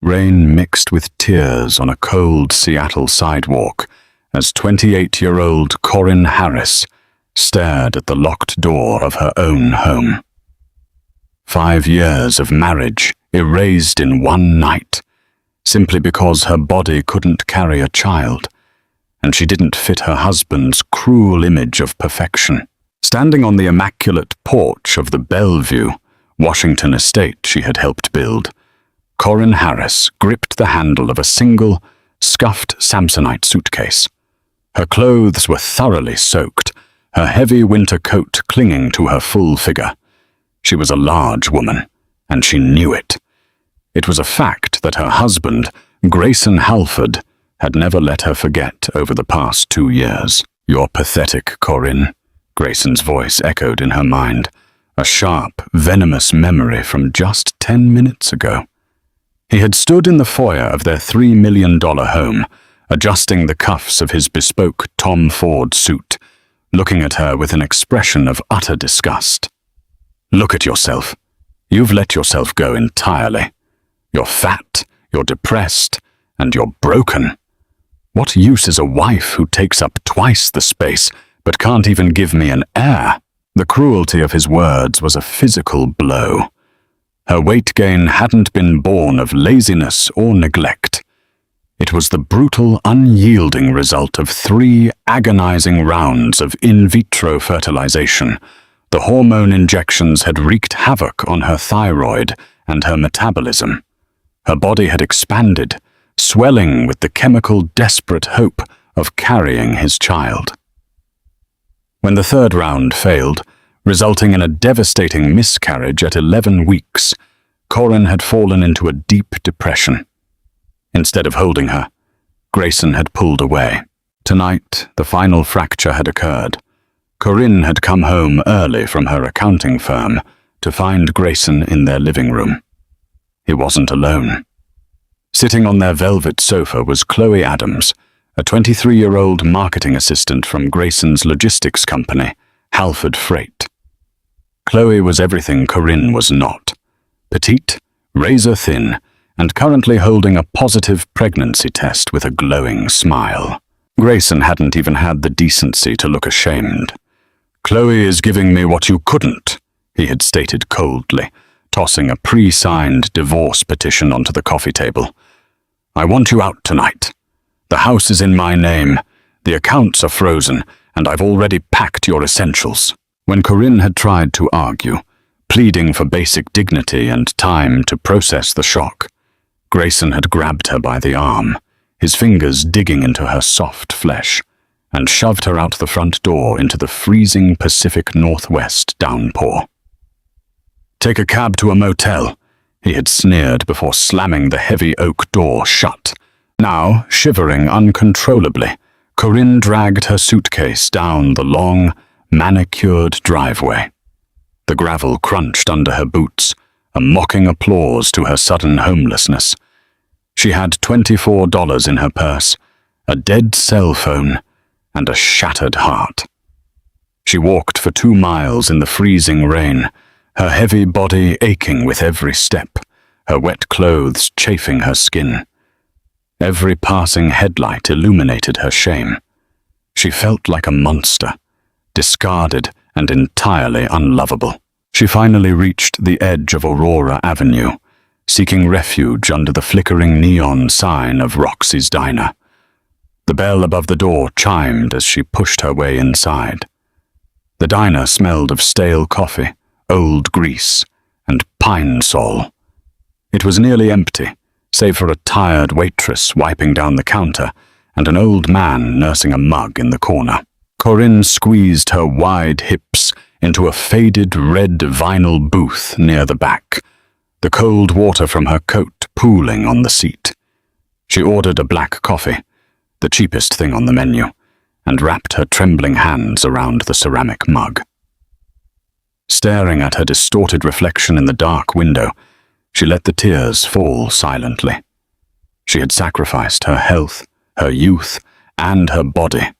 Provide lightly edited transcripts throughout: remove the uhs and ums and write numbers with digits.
Rain mixed with tears on a cold Seattle sidewalk as 28-year-old Corin Harris stared at the locked door of her own home. 5 years of marriage erased in one night, simply because her body couldn't carry a child, and she didn't fit her husband's cruel image of perfection. Standing on the immaculate porch of the Bellevue, Washington estate she had helped build, Corin Harris gripped the handle of a single, scuffed Samsonite suitcase. Her clothes were thoroughly soaked, her heavy winter coat clinging to her full figure. She was a large woman, and she knew it. It was a fact that her husband, Grayson Halford, had never let her forget over the past 2 years. "You're pathetic, Corin," Grayson's voice echoed in her mind, a sharp, venomous memory from just 10 minutes ago. He had stood in the foyer of their $3 million home, adjusting the cuffs of his bespoke Tom Ford suit, looking at her with an expression of utter disgust. "Look at yourself. You've let yourself go entirely. You're fat, you're depressed, and you're broken. What use is a wife who takes up twice the space but can't even give me an heir?" The cruelty of his words was a physical blow. Her weight gain hadn't been born of laziness or neglect. It was the brutal, unyielding result of 3 agonizing rounds of in vitro fertilization. The hormone injections had wreaked havoc on her thyroid and her metabolism. Her body had expanded, swelling with the chemical desperate hope of carrying his child. When the 3rd round failed, resulting in a devastating miscarriage at 11 weeks, Corin had fallen into a deep depression. Instead of holding her, Grayson had pulled away. Tonight, the final fracture had occurred. Corin had come home early from her accounting firm to find Grayson in their living room. He wasn't alone. Sitting on their velvet sofa was Chloe Adams, a 23-year-old marketing assistant from Grayson's logistics company, Halford Freight. Chloe was everything Corin was not: petite, razor-thin, and currently holding a positive pregnancy test with a glowing smile. Grayson hadn't even had the decency to look ashamed. "Chloe is giving me what you couldn't," he had stated coldly, tossing a pre-signed divorce petition onto the coffee table. "I want you out tonight. The house is in my name, the accounts are frozen, and I've already packed your essentials." When Corin had tried to argue, pleading for basic dignity and time to process the shock, Grayson had grabbed her by the arm, his fingers digging into her soft flesh, and shoved her out the front door into the freezing Pacific Northwest downpour. "Take a cab to a motel," he had sneered before slamming the heavy oak door shut. Now, shivering uncontrollably, Corin dragged her suitcase down the long, manicured driveway. The gravel crunched under her boots, a mocking applause to her sudden homelessness. She had $24 in her purse, a dead cell phone, and a shattered heart. She walked for 2 miles in the freezing rain, her heavy body aching with every step, her wet clothes chafing her skin. Every passing headlight illuminated her shame. She felt like a monster, discarded and entirely unlovable. She finally reached the edge of Aurora Avenue, seeking refuge under the flickering neon sign of Roxy's Diner. The bell above the door chimed as she pushed her way inside. The diner smelled of stale coffee, old grease, and pine sol. It was nearly empty, save for a tired waitress wiping down the counter and an old man nursing a mug in the corner. Corin squeezed her wide hips into a faded red vinyl booth near the back, the cold water from her coat pooling on the seat. She ordered a black coffee, the cheapest thing on the menu, and wrapped her trembling hands around the ceramic mug. Staring at her distorted reflection in the dark window, she let the tears fall silently. She had sacrificed her health, her youth, and her body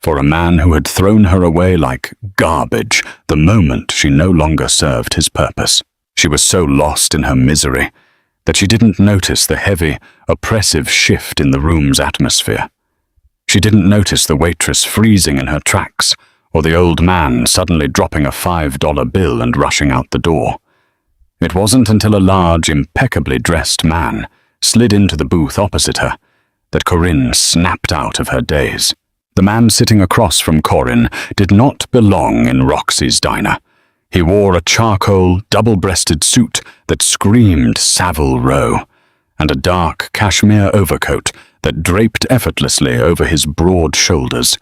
for a man who had thrown her away like garbage the moment she no longer served his purpose. She was so lost in her misery that she didn't notice the heavy, oppressive shift in the room's atmosphere. She didn't notice the waitress freezing in her tracks, or the old man suddenly dropping a $5 bill and rushing out the door. It wasn't until a large, impeccably dressed man slid into the booth opposite her that Corin snapped out of her daze. The man sitting across from Corin did not belong in Roxy's diner. He wore a charcoal, double-breasted suit that screamed Savile Row, and a dark cashmere overcoat that draped effortlessly over his broad shoulders.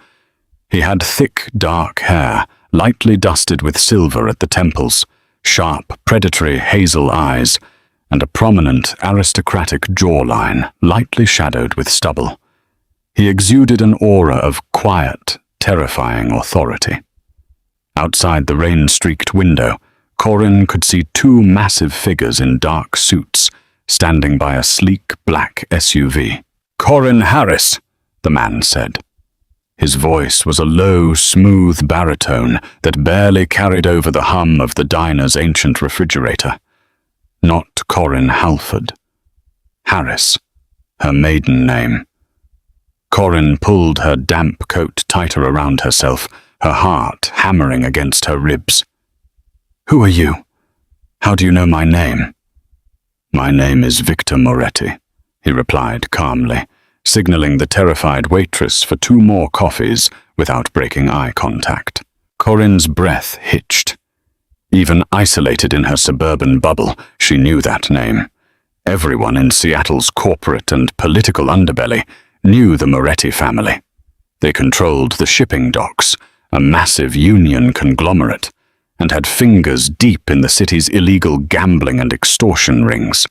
He had thick, dark hair, lightly dusted with silver at the temples, sharp, predatory hazel eyes, and a prominent, aristocratic jawline, lightly shadowed with stubble. He exuded an aura of quiet, terrifying authority. Outside the rain-streaked window, Corin could see two massive figures in dark suits, standing by a sleek black SUV. "Corin Harris," the man said. His voice was a low, smooth baritone that barely carried over the hum of the diner's ancient refrigerator. Not Corin Halford. Harris, her maiden name. Corin pulled her damp coat tighter around herself, her heart hammering against her ribs. "Who are you? How do you know my name?" "My name is Victor Moretti," he replied calmly, signaling the terrified waitress for 2 more coffees without breaking eye contact. Corin's breath hitched. Even isolated in her suburban bubble, she knew that name. Everyone in Seattle's corporate and political underbelly knew the Moretti family. They controlled the shipping docks, a massive union conglomerate, and had fingers deep in the city's illegal gambling and extortion rings.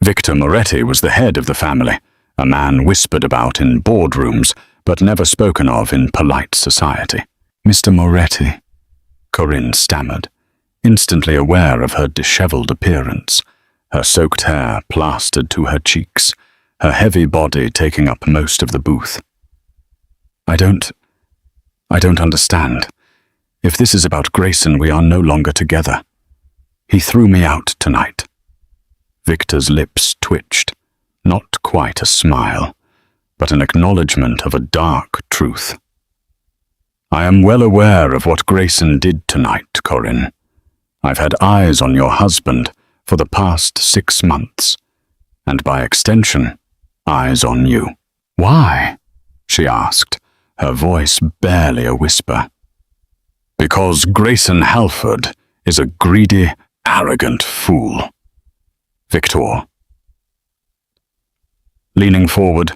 Victor Moretti was the head of the family, a man whispered about in boardrooms, but never spoken of in polite society. "Mr. Moretti," Corin stammered, instantly aware of her disheveled appearance, her soaked hair plastered to her cheeks, her heavy body taking up most of the booth. I don't understand. If this is about Grayson, we are no longer together. He threw me out tonight." Victor's lips twitched, not quite a smile, but an acknowledgement of a dark truth. "I am well aware of what Grayson did tonight, Corin. I've had eyes on your husband for the past 6 months, and by extension, eyes on you." "Why?" she asked, her voice barely a whisper. "Because Grayson Halford is a greedy, arrogant fool. Victor." Leaning forward,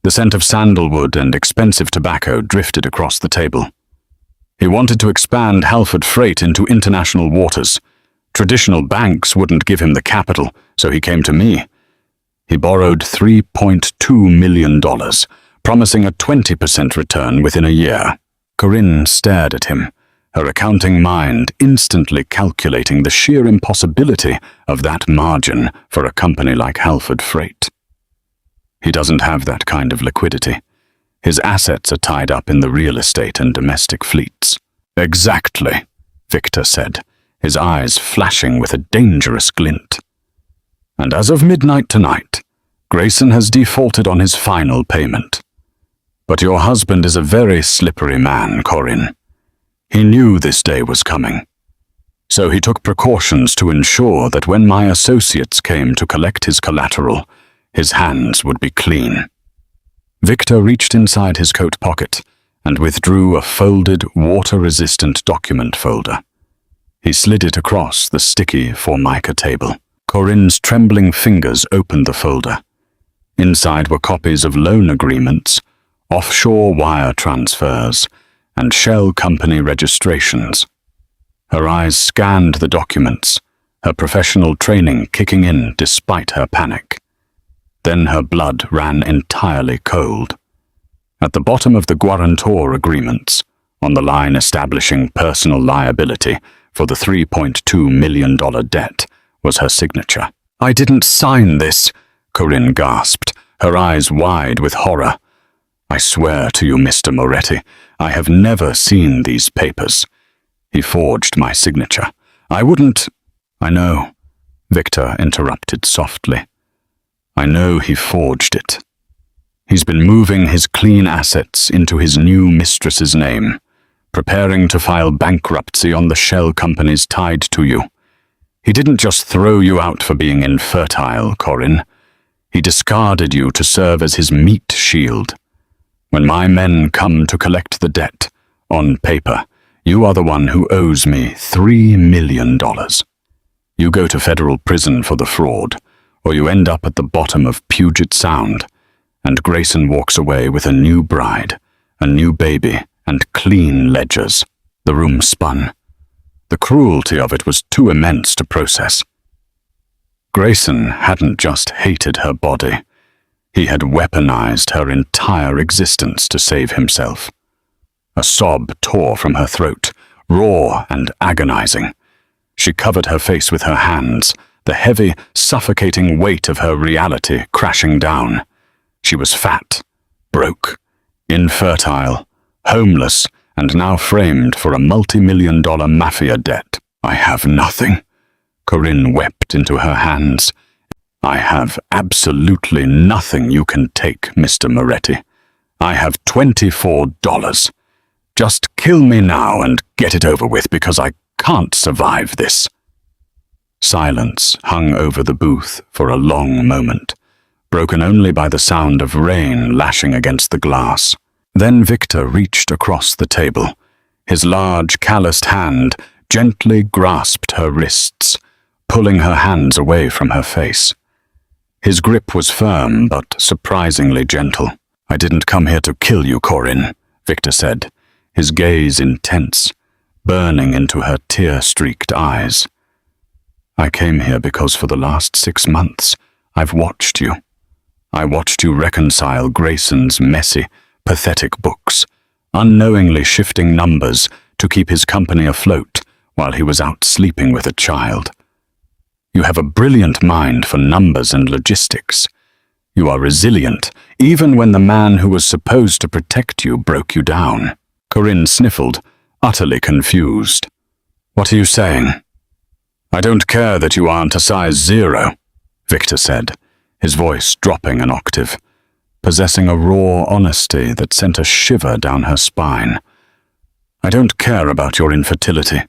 the scent of sandalwood and expensive tobacco drifted across the table. He wanted to expand Halford Freight into international waters. Traditional banks wouldn't give him the capital, so he came to me. He borrowed $3.2 million, promising a 20% return within a year. Corin stared at him, her accounting mind instantly calculating the sheer impossibility of that margin for a company like Halford Freight. He doesn't have that kind of liquidity. His assets are tied up in the real estate and domestic fleets. "Exactly," Victor said, his eyes flashing with a dangerous glint. "And as of midnight tonight, Grayson has defaulted on his final payment. But your husband is a very slippery man, Corin. He knew this day was coming. So he took precautions to ensure that when my associates came to collect his collateral, his hands would be clean." Victor reached inside his coat pocket and withdrew a folded, water-resistant document folder. He slid it across the sticky Formica table. Corin's trembling fingers opened the folder. Inside were copies of loan agreements, offshore wire transfers, and shell company registrations. Her eyes scanned the documents, her professional training kicking in despite her panic. Then her blood ran entirely cold. At the bottom of the guarantor agreements, on the line establishing personal liability for the $3.2 million debt, was her signature. "I didn't sign this," Corin gasped, her eyes wide with horror. "I swear to you, Mr. Moretti, I have never seen these papers. He forged my signature. I wouldn't—" "I know," Victor interrupted softly. "I know he forged it. He's been moving his clean assets into his new mistress's name, preparing to file bankruptcy on the shell companies tied to you. He didn't just throw you out for being infertile, Corin. He discarded you to serve as his meat shield. When my men come to collect the debt, on paper, you are the one who owes me $3 million. You go to federal prison for the fraud, or you end up at the bottom of Puget Sound, and Grayson walks away with a new bride, a new baby, and clean ledgers." The room spun. The cruelty of it was too immense to process. Grayson hadn't just hated her body. He had weaponized her entire existence to save himself. A sob tore from her throat, raw and agonizing. She covered her face with her hands, the heavy, suffocating weight of her reality crashing down. She was fat, broke, infertile, homeless, and now framed for a multi-million-dollar mafia debt. "I have nothing," Corin wept into her hands. "I have absolutely nothing you can take, Mr. Moretti. I have $24. Just kill me now and get it over with, because I can't survive this." Silence hung over the booth for a long moment, broken only by the sound of rain lashing against the glass. Then Victor reached across the table. His large, calloused hand gently grasped her wrists, pulling her hands away from her face. His grip was firm, but surprisingly gentle. "I didn't come here to kill you, Corin," Victor said, his gaze intense, burning into her tear-streaked eyes. "I came here because for the last 6 months, I've watched you. I watched you reconcile Grayson's messy, pathetic books, unknowingly shifting numbers to keep his company afloat while he was out sleeping with a child. You have a brilliant mind for numbers and logistics. You are resilient, even when the man who was supposed to protect you broke you down." Corin sniffled, utterly confused. "What are you saying?" "I don't care that you aren't a size 0, Victor said, his voice dropping an octave, possessing a raw honesty that sent a shiver down her spine. "I don't care about your infertility.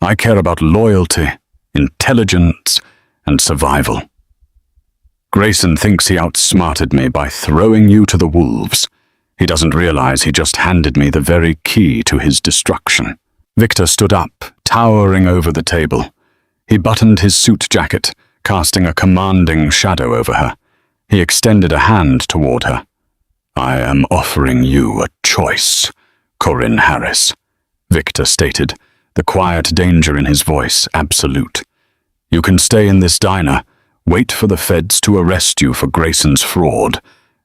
I care about loyalty, intelligence, and survival. Grayson thinks he outsmarted me by throwing you to the wolves. He doesn't realize he just handed me the very key to his destruction." Victor stood up, towering over the table. He buttoned his suit jacket, casting a commanding shadow over her. He extended a hand toward her. "I am offering you a choice, Corin Harris," Victor stated, the quiet danger in his voice absolute. "You can stay in this diner, wait for the feds to arrest you for Grayson's fraud,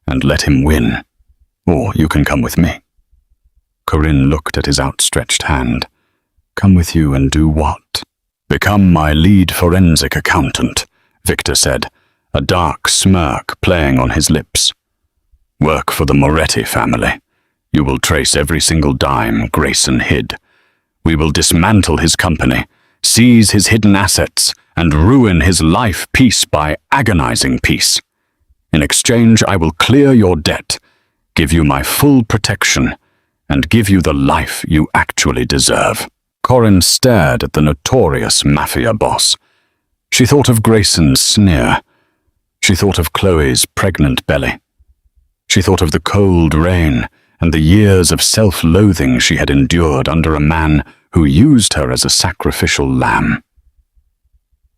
and let him win. Or you can come with me." Corin looked at his outstretched hand. "Come with you and do what?" "Become my lead forensic accountant," Victor said, a dark smirk playing on his lips. "Work for the Moretti family. You will trace every single dime Grayson hid. We will dismantle his company, seize his hidden assets, and ruin his life piece by agonizing piece. In exchange, I will clear your debt, give you my full protection, and give you the life you actually deserve." Corin stared at the notorious Mafia Boss. She thought of Grayson's sneer. She thought of Chloe's pregnant belly. She thought of the cold rain and the years of self-loathing she had endured under a man who used her as a sacrificial lamb.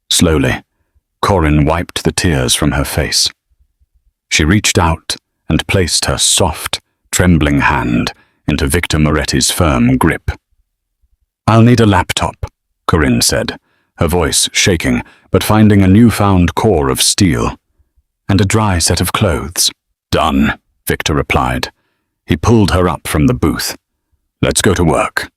Slowly, Corin wiped the tears from her face. She reached out and placed her soft, trembling hand into Victor Moretti's firm grip. "I'll need a laptop," Corin said, her voice shaking, but finding a newfound core of steel. "And a dry set of clothes." "Done," Victor replied. He pulled her up from the booth. "Let's go to work."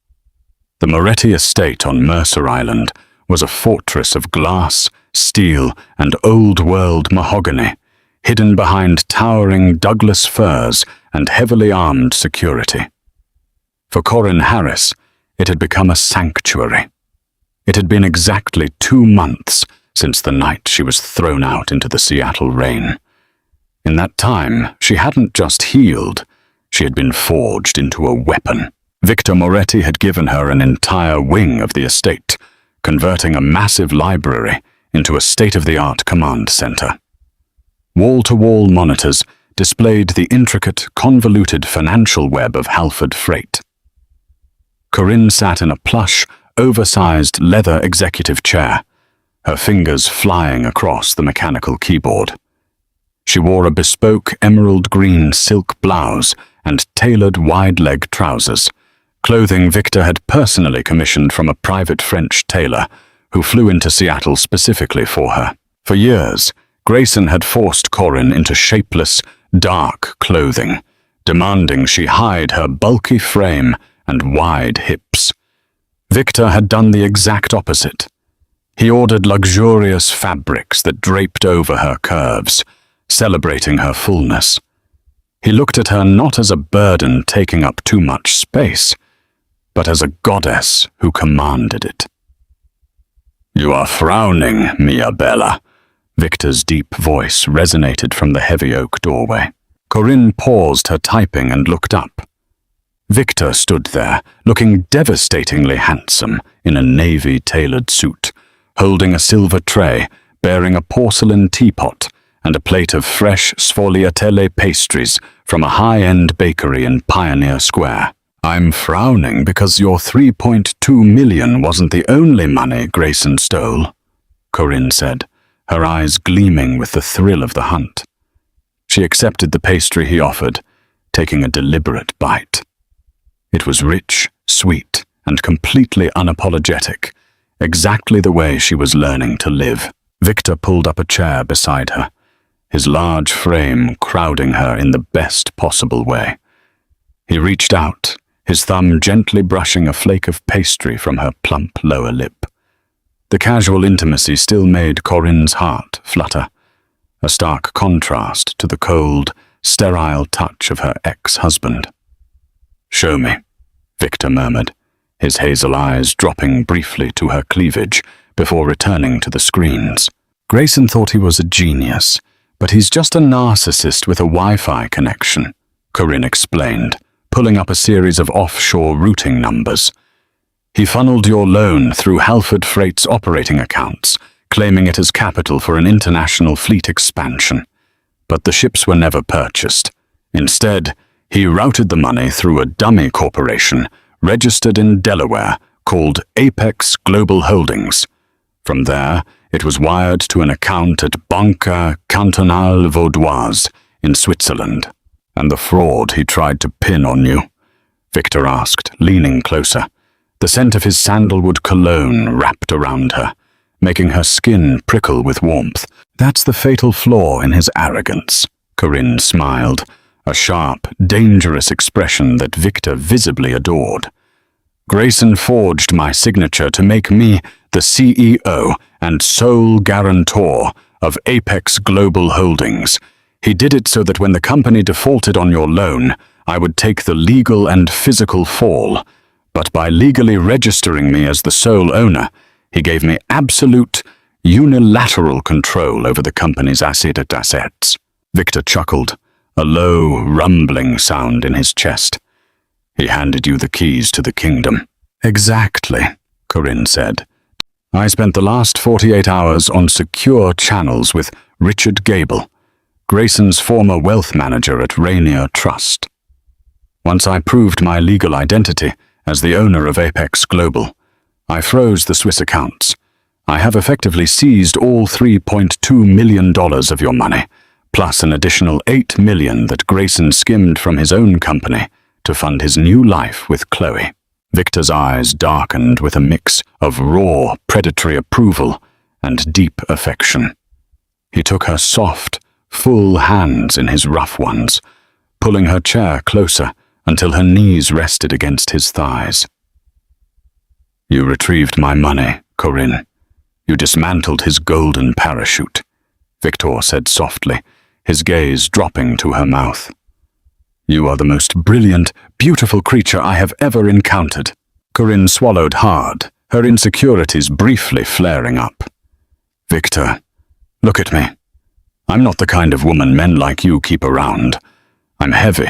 The Moretti estate on Mercer Island was a fortress of glass, steel, and old-world mahogany, hidden behind towering Douglas firs and heavily armed security. For Corin Harris, it had become a sanctuary. It had been exactly 2 months since the night she was thrown out into the Seattle rain. In that time, she hadn't just healed, she had been forged into a weapon. Victor Moretti had given her an entire wing of the estate, converting a massive library into a state-of-the-art command center. Wall-to-wall monitors displayed the intricate, convoluted financial web of Halford Freight. Corin sat in a plush, oversized leather executive chair, her fingers flying across the mechanical keyboard. She wore a bespoke emerald green silk blouse and tailored wide-leg trousers, clothing Victor had personally commissioned from a private French tailor who flew into Seattle specifically for her. For years, Grayson had forced Corin into shapeless, dark clothing, demanding she hide her bulky frame and wide hips. Victor had done the exact opposite. He ordered luxurious fabrics that draped over her curves, celebrating her fullness. He looked at her not as a burden taking up too much space, but as a goddess who commanded it. "You are frowning, Mia Bella." Victor's deep voice resonated from the heavy oak doorway. Corin paused her typing and looked up. Victor stood there, looking devastatingly handsome in a navy-tailored suit, holding a silver tray, bearing a porcelain teapot and a plate of fresh sfogliatelle pastries from a high-end bakery in Pioneer Square. "I'm frowning because your $3.2 million wasn't the only money Grayson stole," Corin said, her eyes gleaming with the thrill of the hunt. She accepted the pastry he offered, taking a deliberate bite. It was rich, sweet, and completely unapologetic, exactly the way she was learning to live. Victor pulled up a chair beside her, his large frame crowding her in the best possible way. He reached out, his thumb gently brushing a flake of pastry from her plump lower lip. The casual intimacy still made Corin's heart flutter, a stark contrast to the cold, sterile touch of her ex-husband. "Show me," Victor murmured, his hazel eyes dropping briefly to her cleavage before returning to the screens. Grayson thought he was a genius, but he's just a narcissist with a Wi-Fi connection, Corin explained, pulling up a series of offshore routing numbers. "He funneled your loan through Halford Freight's operating accounts, claiming it as capital for an international fleet expansion. But the ships were never purchased. Instead, he routed the money through a dummy corporation registered in Delaware called Apex Global Holdings. From there, it was wired to an account at Banque Cantonale Vaudoise in Switzerland." "And the fraud he tried to pin on you?" Victor asked, leaning closer, the scent of his sandalwood cologne wrapped around her, making her skin prickle with warmth. "That's the fatal flaw in his arrogance," Corin smiled, a sharp, dangerous expression that Victor visibly adored. "Grayson forged my signature to make me the CEO and sole guarantor of Apex Global Holdings. He did it so that when the company defaulted on your loan, I would take the legal and physical fall. But by legally registering me as the sole owner, he gave me absolute, unilateral control over the company's assets." Victor chuckled, a low, rumbling sound in his chest. "He handed you the keys to the kingdom." "Exactly," Corin said. "I spent the last 48 hours on secure channels with Richard Gable, Grayson's former wealth manager at Rainier Trust. Once I proved my legal identity as the owner of Apex Global, I froze the Swiss accounts. I have effectively seized all $3.2 million of your money, plus an additional $8 million that Grayson skimmed from his own company to fund his new life with Chloe." Victor's eyes darkened with a mix of raw, predatory approval and deep affection. He took her soft, full hands in his rough ones, pulling her chair closer until her knees rested against his thighs. "You retrieved my money, Corin. You dismantled his golden parachute," Victor said softly, his gaze dropping to her mouth. "You are the most brilliant, beautiful creature I have ever encountered." Corin swallowed hard, her insecurities briefly flaring up. Victor, look at me. I'm not the kind of woman men like you keep around. I'm heavy.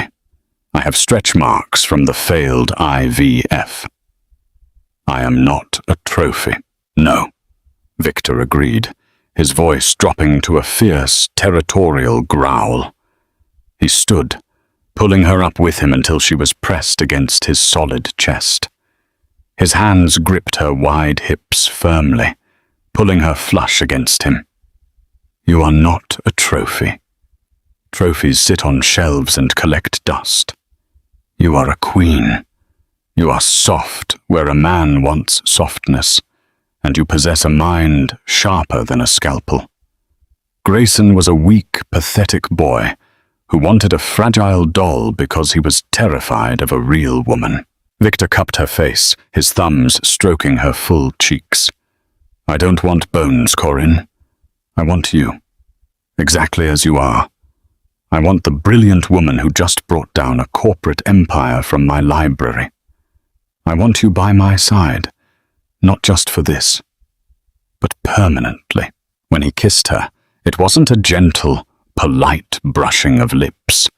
I have stretch marks from the failed IVF. I am not a trophy. No, Victor agreed, his voice dropping to a fierce, territorial growl. He stood, pulling her up with him until she was pressed against his solid chest. His hands gripped her wide hips firmly, pulling her flush against him. You are not a trophy. Trophies sit on shelves and collect dust. You are a queen. You are soft where a man wants softness, and you possess a mind sharper than a scalpel. Grayson was a weak, pathetic boy who wanted a fragile doll because he was terrified of a real woman. Victor cupped her face, his thumbs stroking her full cheeks. I don't want bones, Corin. I want you, exactly as you are. I want the brilliant woman who just brought down a corporate empire from my library. I want you by my side, not just for this, but permanently. When he kissed her, it wasn't a gentle, polite brushing of lips.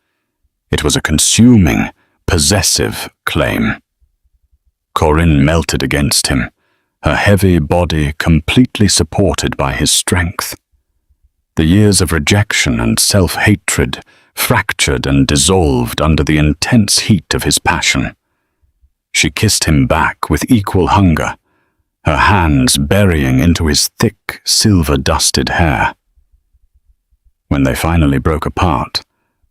It was a consuming, possessive claim. Corin melted against him, her heavy body completely supported by his strength. The years of rejection and self-hatred fractured and dissolved under the intense heat of his passion. She kissed him back with equal hunger, her hands burying into his thick, silver-dusted hair. When they finally broke apart,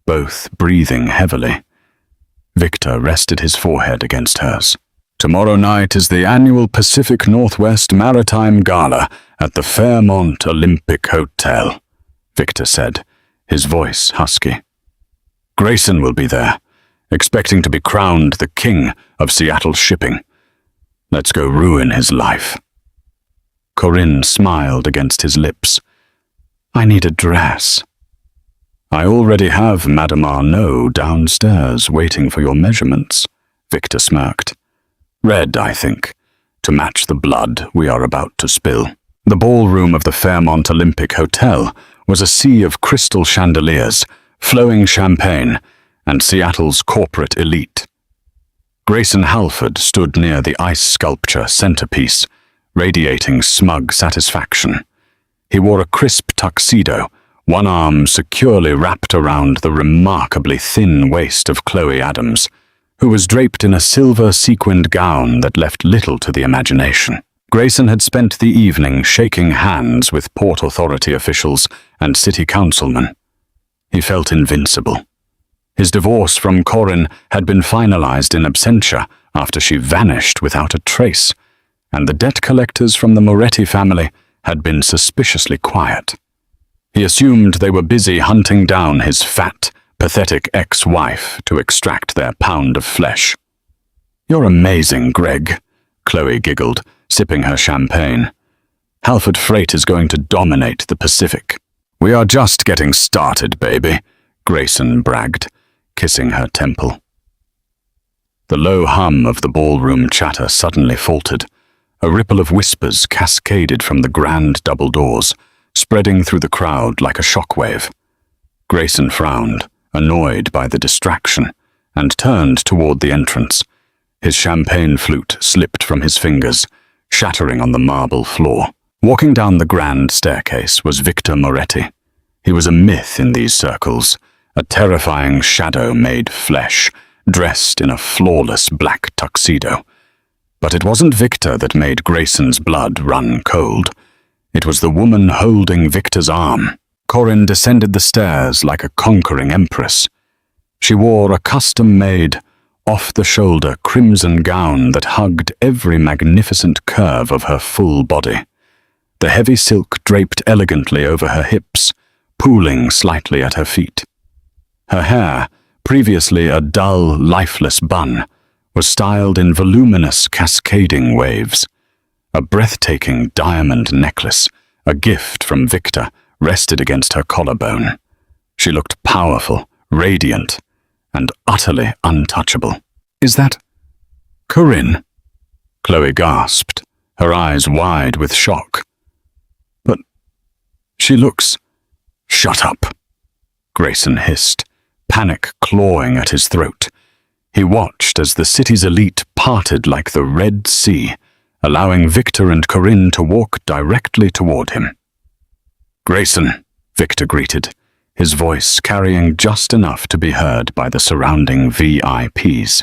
both breathing heavily, Victor rested his forehead against hers. Tomorrow night is the annual Pacific Northwest Maritime Gala at the Fairmont Olympic Hotel, Victor said, his voice husky. Grayson will be there, expecting to be crowned the king of Seattle shipping. Let's go ruin his life. Corin smiled against his lips. I need a dress. I already have Madame Arnaud downstairs waiting for your measurements, Victor smirked. Red, I think, to match the blood we are about to spill. The ballroom of the Fairmont Olympic Hotel was a sea of crystal chandeliers, flowing champagne, and Seattle's corporate elite. Grayson Halford stood near the ice sculpture centerpiece, radiating smug satisfaction. He wore a crisp tuxedo, one arm securely wrapped around the remarkably thin waist of Chloe Adams, who was draped in a silver sequined gown that left little to the imagination. Grayson had spent the evening shaking hands with Port Authority officials and city councilmen. He felt invincible. His divorce from Corin had been finalized in absentia after she vanished without a trace, and the debt collectors from the Moretti family had been suspiciously quiet. He assumed they were busy hunting down his fat, pathetic ex-wife to extract their pound of flesh. You're amazing, Greg, Chloe giggled, sipping her champagne. Halford Freight is going to dominate the Pacific. We are just getting started, baby, Grayson bragged, kissing her temple. The low hum of the ballroom chatter suddenly faltered. A ripple of whispers cascaded from the grand double doors, spreading through the crowd like a shockwave. Grayson frowned, annoyed by the distraction, and turned toward the entrance. His champagne flute slipped from his fingers, shattering on the marble floor. Walking down the grand staircase was Victor Moretti. He was a myth in these circles, a terrifying shadow made flesh, dressed in a flawless black tuxedo. But it wasn't Victor that made Grayson's blood run cold. It was the woman holding Victor's arm. Corin descended the stairs like a conquering empress. She wore a custom-made, off-the-shoulder crimson gown that hugged every magnificent curve of her full body. The heavy silk draped elegantly over her hips, pooling slightly at her feet. Her hair, previously a dull, lifeless bun, was styled in voluminous, cascading waves. A breathtaking diamond necklace, a gift from Victor, rested against her collarbone. She looked powerful, radiant, and utterly untouchable. Is that Corin? Chloe gasped, her eyes wide with shock. She looks— Shut up, Grayson hissed, panic clawing at his throat. He watched as the city's elite parted like the Red Sea, allowing Victor and Corin to walk directly toward him. Grayson, Victor greeted, his voice carrying just enough to be heard by the surrounding VIPs.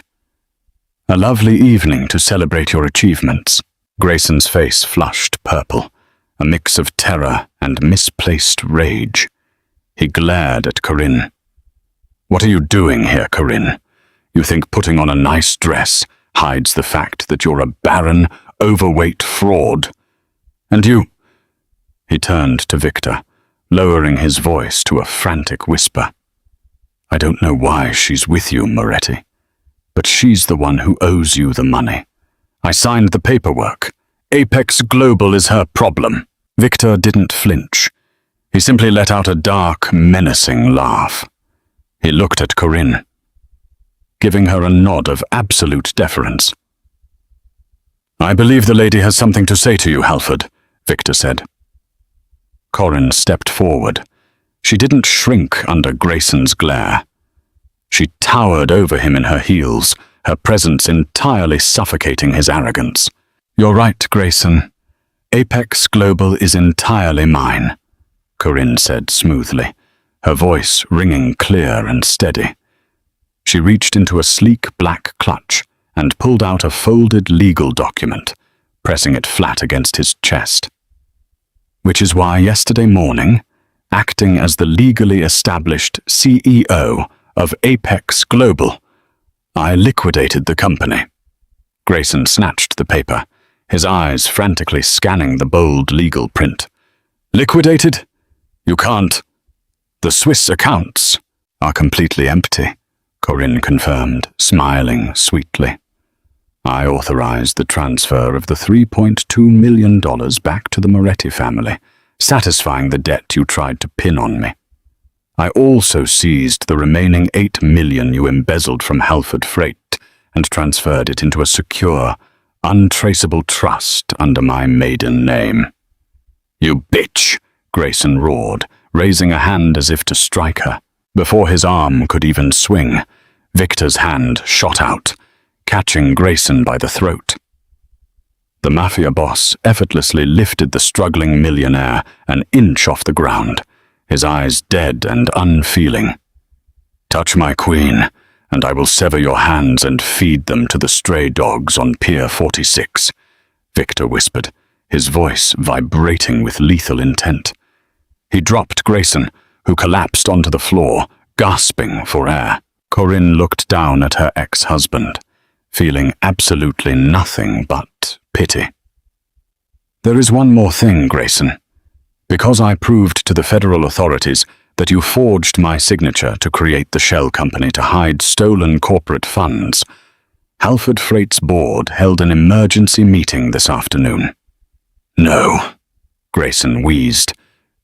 A lovely evening to celebrate your achievements. Grayson's face flushed purple, a mix of terror and misplaced rage. He glared at Corin. What are you doing here, Corin? You think putting on a nice dress hides the fact that you're a barren, overweight fraud? And you— He turned to Victor, lowering his voice to a frantic whisper. I don't know why she's with you, Moretti, but she's the one who owes you the money. I signed the paperwork. Apex Global is her problem. Victor didn't flinch. He simply let out a dark, menacing laugh. He looked at Corin, giving her a nod of absolute deference. I believe the lady has something to say to you, Halford, Victor said. Corin stepped forward. She didn't shrink under Grayson's glare. She towered over him in her heels, her presence entirely suffocating his arrogance. You're right, Grayson. Apex Global is entirely mine, Corin said smoothly, her voice ringing clear and steady. She reached into a sleek black clutch and pulled out a folded legal document, pressing it flat against his chest. Which is why yesterday morning, acting as the legally established CEO of Apex Global, I liquidated the company. Grayson snatched the paper, his eyes frantically scanning the bold legal print. Liquidated? You can't. The Swiss accounts are completely empty, Corin confirmed, smiling sweetly. I authorized the transfer of the $3.2 million back to the Moretti family, satisfying the debt you tried to pin on me. I also seized the remaining $8 million you embezzled from Halford Freight and transferred it into a secure, untraceable trust under my maiden name. You bitch, Grayson roared, raising a hand as if to strike her. Before his arm could even swing, Victor's hand shot out, catching Grayson by the throat. The Mafia Boss effortlessly lifted the struggling millionaire an inch off the ground, his eyes dead and unfeeling. Touch my queen, and I will sever your hands and feed them to the stray dogs on Pier 46, Victor whispered, his voice vibrating with lethal intent. He dropped Grayson, who collapsed onto the floor, gasping for air. Corin looked down at her ex-husband, feeling absolutely nothing but pity. There is one more thing, Grayson. Because I proved to the federal authorities that you forged my signature to create the shell company to hide stolen corporate funds, Halford Freight's board held an emergency meeting this afternoon. No, Grayson wheezed,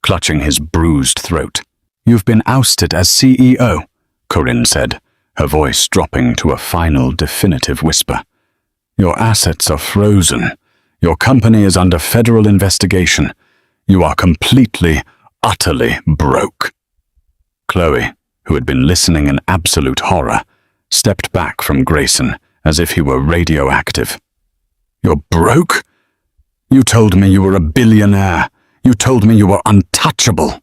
clutching his bruised throat. You've been ousted as CEO, Corin said, her voice dropping to a final definitive whisper. Your assets are frozen. Your company is under federal investigation. You are completely, utterly broke. Chloe, who had been listening in absolute horror, stepped back from Grayson as if he were radioactive. You're broke? You told me you were a billionaire. You told me you were untouchable.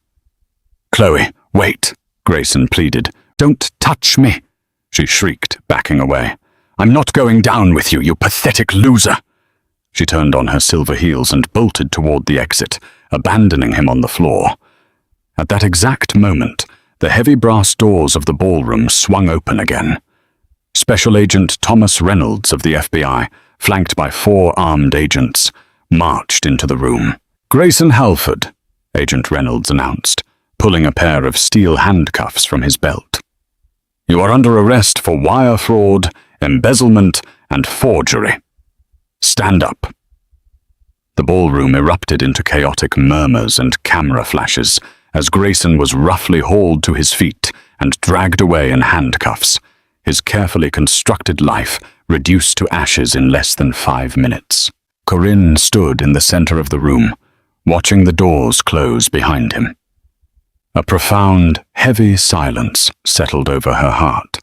Chloe, wait, Grayson pleaded. Don't touch me, she shrieked, backing away. I'm not going down with you, you pathetic loser. She turned on her silver heels and bolted toward the exit, abandoning him on the floor. At that exact moment, the heavy brass doors of the ballroom swung open again. Special Agent Thomas Reynolds of the FBI, flanked by 4 armed agents, marched into the room. Grayson Halford, Agent Reynolds announced, pulling a pair of steel handcuffs from his belt. You are under arrest for wire fraud, embezzlement, and forgery. Stand up. The ballroom erupted into chaotic murmurs and camera flashes as Grayson was roughly hauled to his feet and dragged away in handcuffs, his carefully constructed life reduced to ashes in less than 5 minutes. Corin stood in the center of the room, watching the doors close behind him. A profound, heavy silence settled over her heart.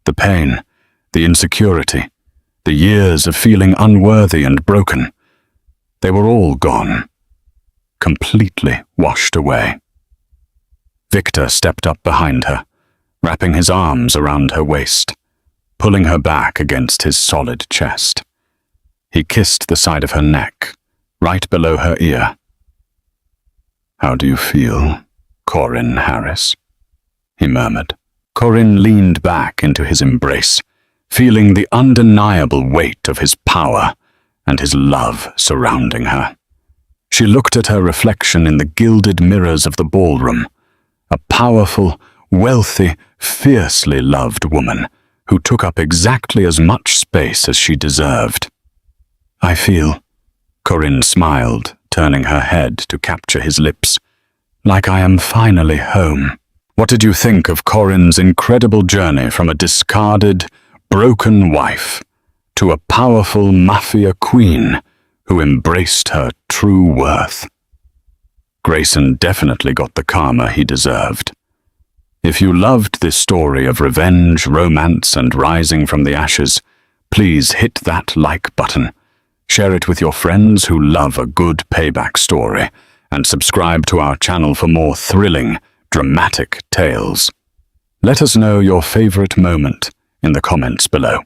The pain, the insecurity, the years of feeling unworthy and broken, they were all gone, completely washed away. Victor stepped up behind her, wrapping his arms around her waist, pulling her back against his solid chest. He kissed the side of her neck, right below her ear. "How do you feel, Corin Harris?" he murmured. Corin leaned back into his embrace, feeling the undeniable weight of his power and his love surrounding her. She looked at her reflection in the gilded mirrors of the ballroom, a powerful, wealthy, fiercely loved woman who took up exactly as much space as she deserved. "I feel," Corin smiled, turning her head to capture his lips, "like I am finally home." What did you think of Corin's incredible journey from a discarded, broken wife to a powerful Mafia Queen who embraced her true worth? Grayson definitely got the karma he deserved. If you loved this story of revenge, romance, and rising from the ashes, please hit that like button. Share it with your friends who love a good payback story, and subscribe to our channel for more thrilling, dramatic tales. Let us know your favorite moment in the comments below.